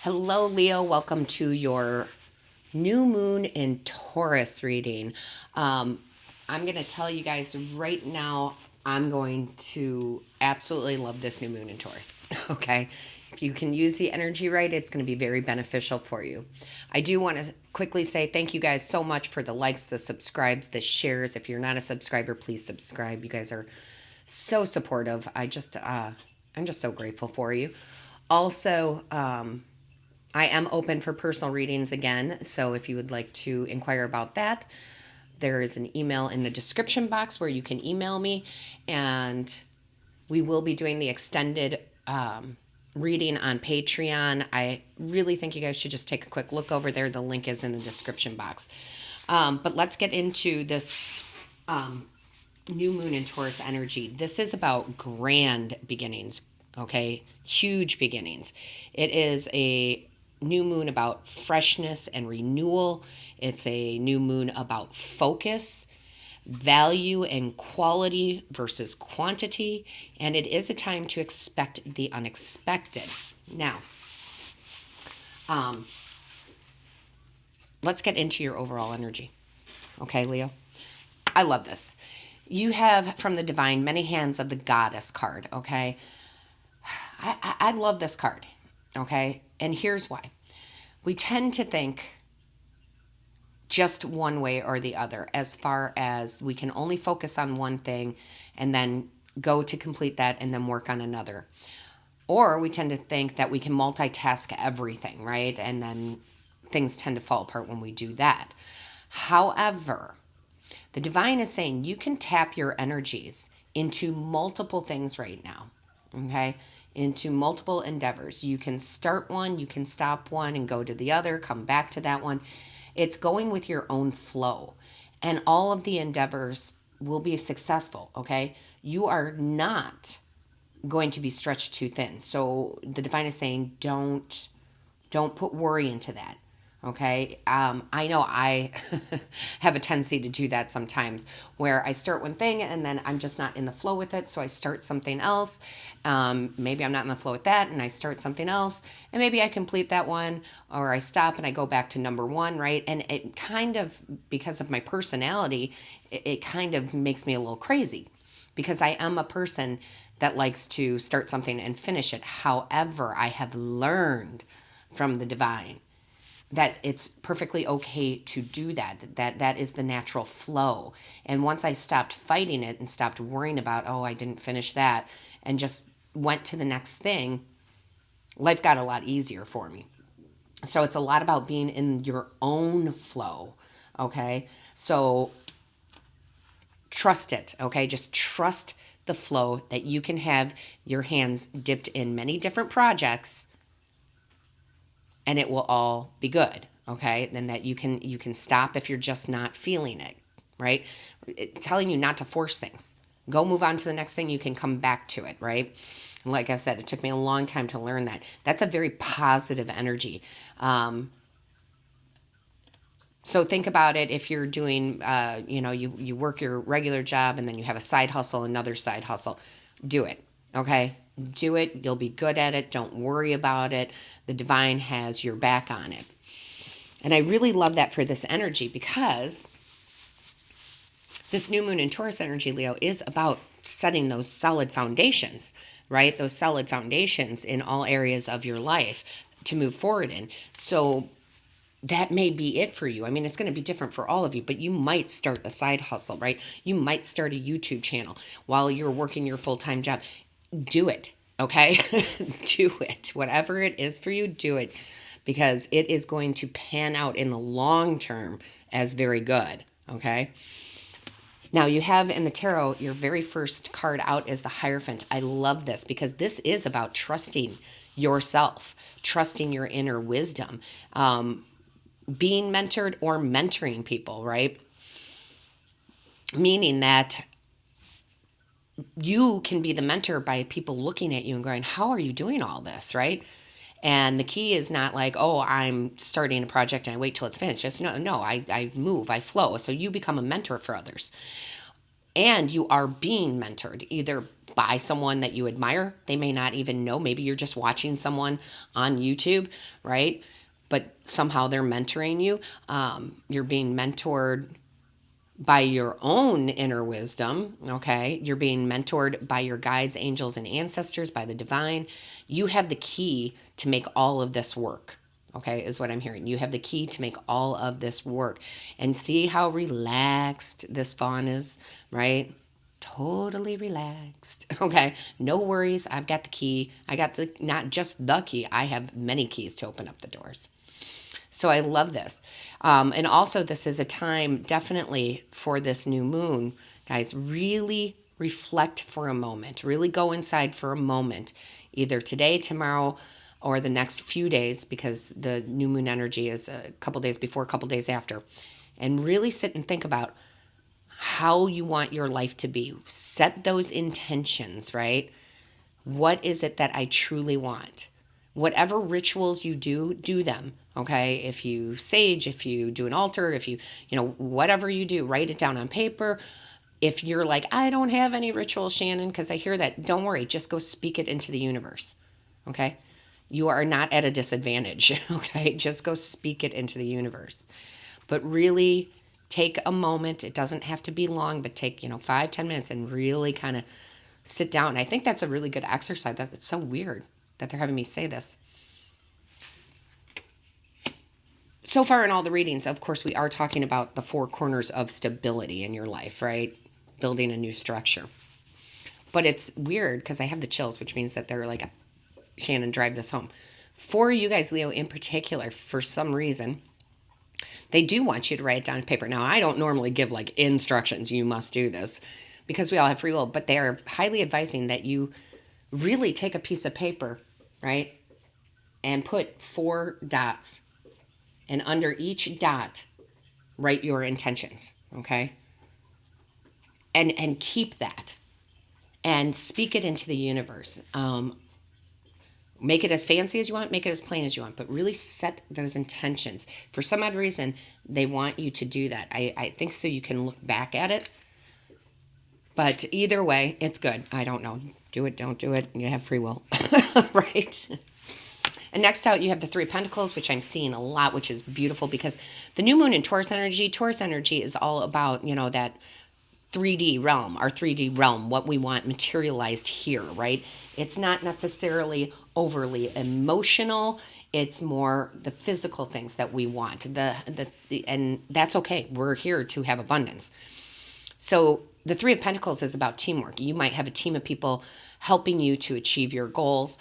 Hello, Leo. Welcome to your new moon in Taurus reading. I'm going to tell you guys right now, I'm going to absolutely love this new moon in Taurus. Okay. If you can use the energy right, it's going to be very beneficial for you. I do want to quickly say thank you guys so much for the likes, the subscribes, the shares. If you're not a subscriber, please subscribe. You guys are so supportive. I'm just so grateful for you. Also, I am open for personal readings again, so if you would like to inquire about that, there is an email in the description box where you can email me, and we will be doing the extended reading on Patreon. I really think you guys should just take a quick look over there. The link is in the description box. But let's get into this new moon in Taurus energy. This is about grand beginnings, okay? Huge beginnings. It is a new moon about freshness and renewal. It's a new moon about focus, value and quality versus quantity, and it is a time to expect the unexpected. Now, let's get into your overall energy. Okay, Leo? I love this. You have from the divine many hands of the goddess card, okay? I love this card, okay? And here's why. We tend to think just one way or the other, as far as we can only focus on one thing and then go to complete that and then work on another. Or we tend to think that we can multitask everything, right? And then things tend to fall apart when we do that. However, the divine is saying you can tap your energies into multiple things right now, okay? Into multiple endeavors. You can start one, you can stop one and go to the other, come back to that one. It's going with your own flow. And all of the endeavors will be successful, okay? You are not going to be stretched too thin. So the divine is saying don't put worry into that. Okay. I know I have a tendency to do that sometimes where I start one thing and then I'm just not in the flow with it. So I start something else. Maybe I'm not in the flow with that and I start something else and maybe I complete that one or I stop and I go back to number one. Right. And it kind of, because of my personality, it kind of makes me a little crazy because I am a person that likes to start something and finish it. However, I have learned from the divine that it's perfectly okay to do that is the natural flow. And once I stopped fighting it and stopped worrying about, oh, I didn't finish that, and just went to the next thing, life got a lot easier for me. So it's a lot about being in your own flow, okay? So trust it, okay? Just trust the flow, that you can have your hands dipped in many different projects and it will all be good, okay? Then that you can stop if you're just not feeling it, right? Telling you not to force things. Go move on to the next thing. You can come back to it, right? And like I said, it took me a long time to learn that. That's a very positive energy. So think about it. If you're doing, you work your regular job and then you have a side hustle, another side hustle, do it, okay? Do it. You'll be good at it. Don't worry about it. The divine has your back on it. And I really love that for this energy because this new moon in Taurus energy, Leo, is about setting those solid foundations, right? Those solid foundations in all areas of your life to move forward in. So that may be it for you. I mean, it's going to be different for all of you, but you might start a side hustle, right? You might start a YouTube channel while you're working your full-time job. Do it, okay? Do it. Whatever it is for you, do it, because it is going to pan out in the long term as very good, okay? Now, you have in the tarot, your very first card out is the Hierophant. I love this because this is about trusting yourself, trusting your inner wisdom, being mentored or mentoring people, right? Meaning that you can be the mentor by people looking at you and going, how are you doing all this, right? And the key is not like, oh, I'm starting a project and I wait till it's finished. Just no, I move, I flow. So you become a mentor for others. And you are being mentored either by someone that you admire. They may not even know. Maybe you're just watching someone on YouTube, right? But somehow they're mentoring you. You're being mentored by your own inner wisdom, okay? You're being mentored by your guides, angels, and ancestors, by the divine. You have the key to make all of this work, okay, is what I'm hearing. You have the key to make all of this work. And see how relaxed this fawn is, right? Totally relaxed, okay? No worries. I've got the key. I got the, not just the key, I have many keys to open up the doors. So I love this. And also, this is a time definitely for this new moon, guys. Really reflect for a moment. Really go inside for a moment, either today, tomorrow, or the next few days, because the new moon energy is a couple days before, a couple days after. And really sit and think about how you want your life to be. Set those intentions, right? What is it that I truly want? Whatever rituals you do, do them, okay? If you sage, if you do an altar, if you whatever you do, write it down on paper. If you're like, I don't have any rituals, Shannon, because I hear that, don't worry, just go speak it into the universe, okay? You are not at a disadvantage, okay? Just go speak it into the universe. But really take a moment. It doesn't have to be long, but take, 5-10 minutes and really kind of sit down. I think that's a really good exercise. That's so weird that they're having me say this. So far in all the readings, of course, we are talking about the 4 corners of stability in your life, right? Building a new structure. But it's weird because I have the chills, which means that they're like, Shannon, drive this home. For you guys, Leo, in particular, for some reason, they do want you to write it down on paper. Now, I don't normally give like instructions, you must do this, because we all have free will, but they are highly advising that you really take a piece of paper, right, and put 4 dots, and under each dot, write your intentions, okay? And keep that, and speak it into the universe. Make it as fancy as you want, make it as plain as you want, but really set those intentions. For some odd reason, they want you to do that. I think so you can look back at it. But either way, it's good. I don't know. Do it, don't do it. You have free will, right? And next out, you have the 3 of Pentacles, which I'm seeing a lot, which is beautiful because the new moon in Taurus energy is all about, that 3D realm, our 3D realm, what we want materialized here, right? It's not necessarily overly emotional. It's more the physical things that we want. And that's okay. We're here to have abundance. So the 3 of Pentacles is about teamwork. You might have a team of people helping you to achieve your goals.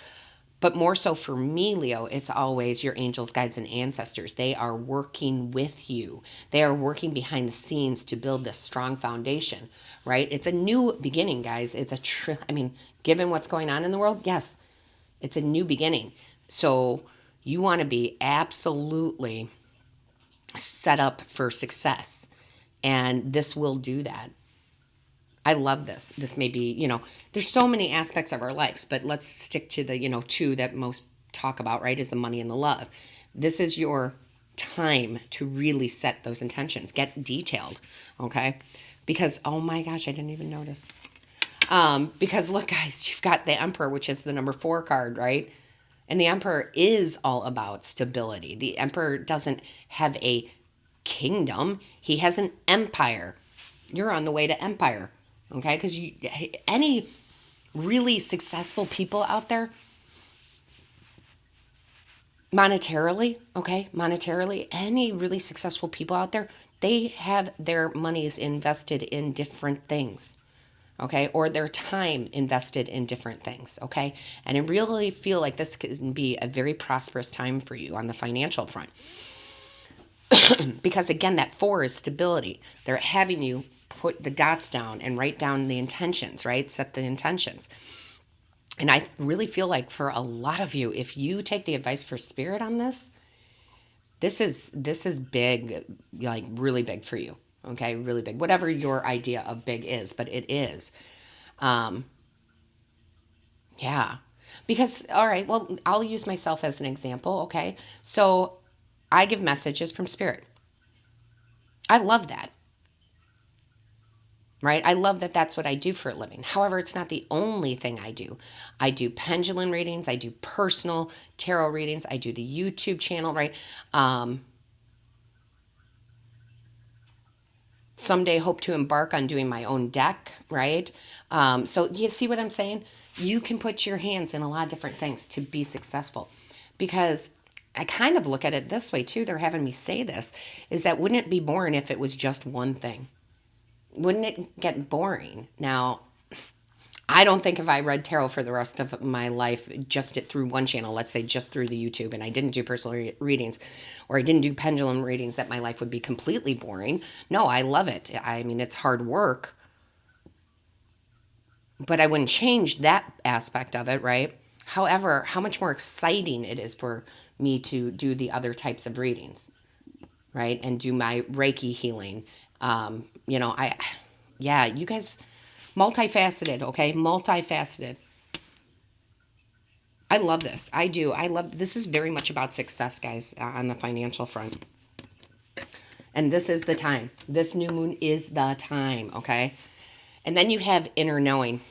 But more so for me, Leo, it's always your angels, guides, and ancestors. They are working with you. They are working behind the scenes to build this strong foundation, right? It's a new beginning, guys. It's given what's going on in the world, yes, it's a new beginning. So you want to be absolutely set up for success. And this will do that. I love this. This may be, there's so many aspects of our lives, but let's stick to the, 2 that most talk about, right, is the money and the love. This is your time to really set those intentions. Get detailed, okay? Because, oh my gosh, I didn't even notice. Because look, guys, you've got the Emperor, which is the number 4 card, right? And the Emperor is all about stability. The Emperor doesn't have a kingdom. He has an empire. You're on the way to empire. Okay, because any really successful people out there, monetarily, any really successful people out there, they have their monies invested in different things, okay, or their time invested in different things, okay? And I really feel like this can be a very prosperous time for you on the financial front. Because again, that 4 is stability. They're having you put the dots down and write down the intentions, right? Set the intentions. And I really feel like for a lot of you, if you take the advice for spirit on this, this is big, like really big for you. Okay, really big. Whatever your idea of big is, but it is. Yeah. Because, all right, well, I'll use myself as an example, okay? So I give messages from spirit. I love that. right? I love that that's what I do for a living. However, it's not the only thing I do. I do pendulum readings. I do personal tarot readings. I do the YouTube channel, right? Someday hope to embark on doing my own deck, right? So you see what I'm saying? You can put your hands in a lot of different things to be successful, because I kind of look at it this way too. They're having me say this, is that wouldn't it be boring if it was just one thing? Wouldn't it get boring? Now, I don't think if I read tarot for the rest of my life, just it through one channel, let's say just through the YouTube, and I didn't do personal readings, or I didn't do pendulum readings, that my life would be completely boring. No, I love it. I mean, it's hard work, but I wouldn't change that aspect of it, right? However, how much more exciting it is for me to do the other types of readings, right? And do my Reiki healing. You guys, multifaceted, okay? Multifaceted. I love this. I do. This is very much about success, guys, on the financial front. And this is the time. This new moon is the time, okay? And then you have inner knowing,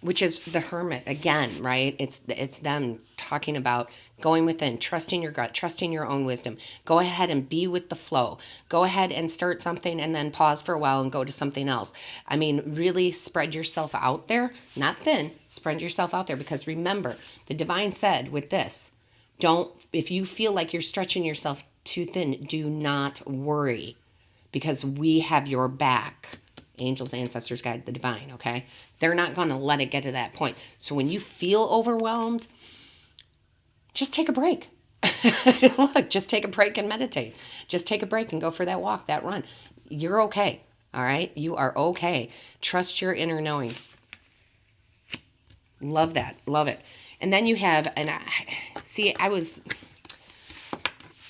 which is the Hermit again, right? It's them talking about going within, trusting your gut, trusting your own wisdom. Go ahead and be with the flow. Go ahead and start something and then pause for a while and go to something else. I mean, really spread yourself out there, not thin, spread yourself out there, because remember, the divine said with this, if you feel like you're stretching yourself too thin, do not worry, because we have your back. Angels, ancestors, guide, the divine, okay? They're not going to let it get to that point. So when you feel overwhelmed, just take a break. Look, just take a break and meditate. Just take a break and go for that walk, that run. You're okay, all right? You are okay. Trust your inner knowing. Love that. Love it. And then you have,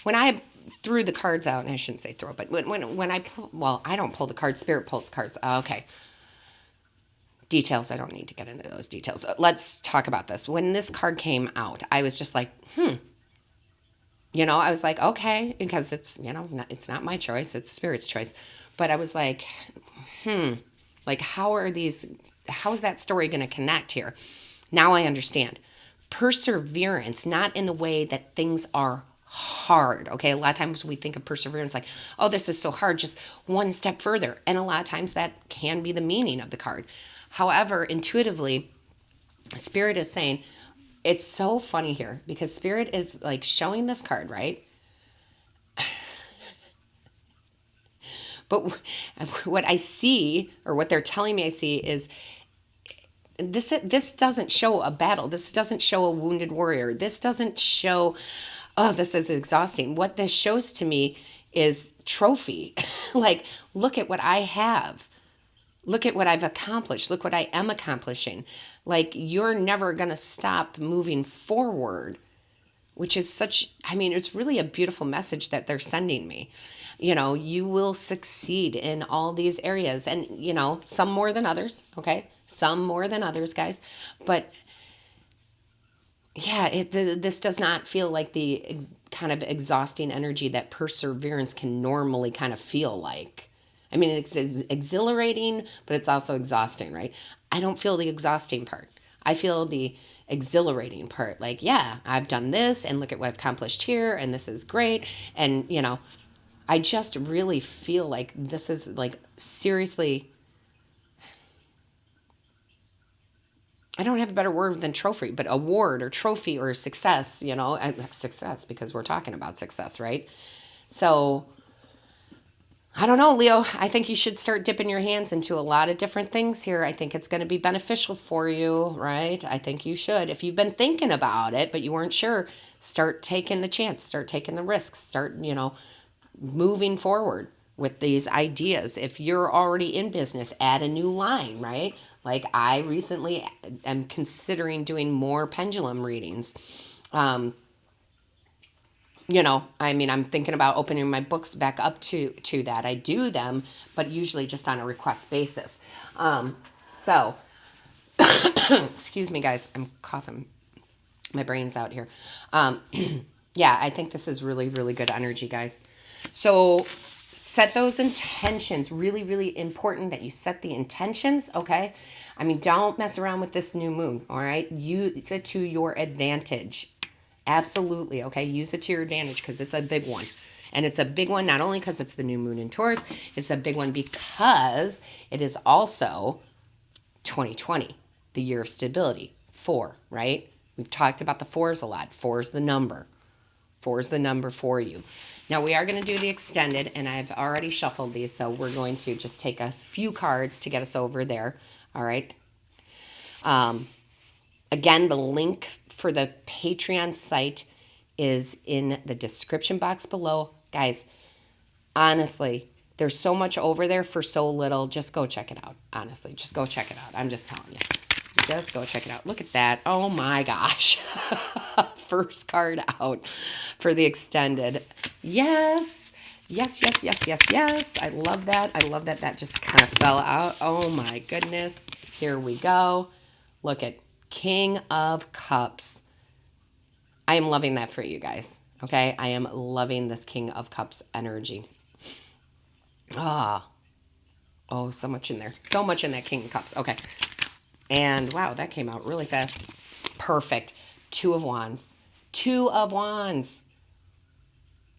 when I threw the cards out, and I shouldn't say throw, but when I pull, well, I don't pull the cards, Spirit pulls the cards. Okay. Details, I don't need to get into those details. Let's talk about this. When this card came out, I was just like, I was like, okay, because it's, it's not my choice, it's Spirit's choice. But I was like, like, how is that story going to connect here? Now I understand. Perseverance, not in the way that things are hard, okay? A lot of times we think of perseverance like, oh, this is so hard, just one step further. And a lot of times that can be the meaning of the card. However, intuitively, Spirit is saying, it's so funny here, because Spirit is like showing this card, right? But what I see, or what they're telling me I see, is this doesn't show a battle. This doesn't show a wounded warrior. This doesn't show, oh, this is exhausting. What this shows to me is trophy. Like, look at what I have. Look at what I've accomplished. Look what I am accomplishing. Like, you're never going to stop moving forward, which is it's really a beautiful message that they're sending me. You will succeed in all these areas, and, some more than others, okay? Some more than others, guys. But yeah, this does not feel like the kind of exhausting energy that perseverance can normally kind of feel like. I mean, it's exhilarating, but it's also exhausting, right? I don't feel the exhausting part. I feel the exhilarating part. Like, yeah, I've done this, and look at what I've accomplished here, and this is great. And, I just really feel like this is, like, seriously, I don't have a better word than trophy, but award or trophy or success, success, because we're talking about success, right? So, I don't know, Leo. I think you should start dipping your hands into a lot of different things here. I think it's going to be beneficial for you, right? I think you should. If you've been thinking about it, but you weren't sure, start taking the chance, start taking the risks, start, moving forward with these ideas. If you're already in business, add a new line, right? Like, I recently am considering doing more pendulum readings. I'm thinking about opening my books back up to that. I do them, but usually just on a request basis. Excuse me, guys. I'm coughing. My brain's out here. Yeah, I think this is really, really good energy, guys. So Set those intentions. Really, really important that you set the intentions, okay? I mean, don't mess around with this new moon, all right? Use it to your advantage. Absolutely, okay? Use it to your advantage because it's a big one. And it's a big one not only because it's the new moon in Taurus, it's a big one because it is also 2020, the year of stability. 4, right? We've talked about the 4s a lot. 4 is the number. 4 is the number for you. Now, we are going to do the extended, and I've already shuffled these, so we're going to just take a few cards to get us over there, all right? Again, the link for the Patreon site is in the description box below. Guys, honestly, there's so much over there for so little. Just go check it out. Honestly, just go check it out. I'm just telling you. Just go check it out. Look at that. Oh my gosh. First card out for the extended. Yes. Yes, yes, yes, yes, yes. I love that. I love that that just kind of fell out. Oh my goodness. Here we go. Look at King of Cups. I am loving that for you guys. Okay? I am loving this King of Cups energy. Oh, so much in there. So much in that King of Cups. Okay. And wow, that came out really fast. Perfect. 2 of Wands. 2 of Wands.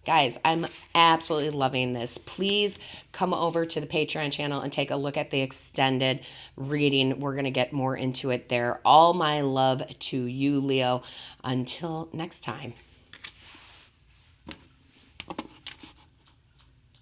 Guys, I'm absolutely loving this. Please come over to the Patreon channel and take a look at the extended reading. We're going to get more into it there. All my love to you, Leo. Until next time.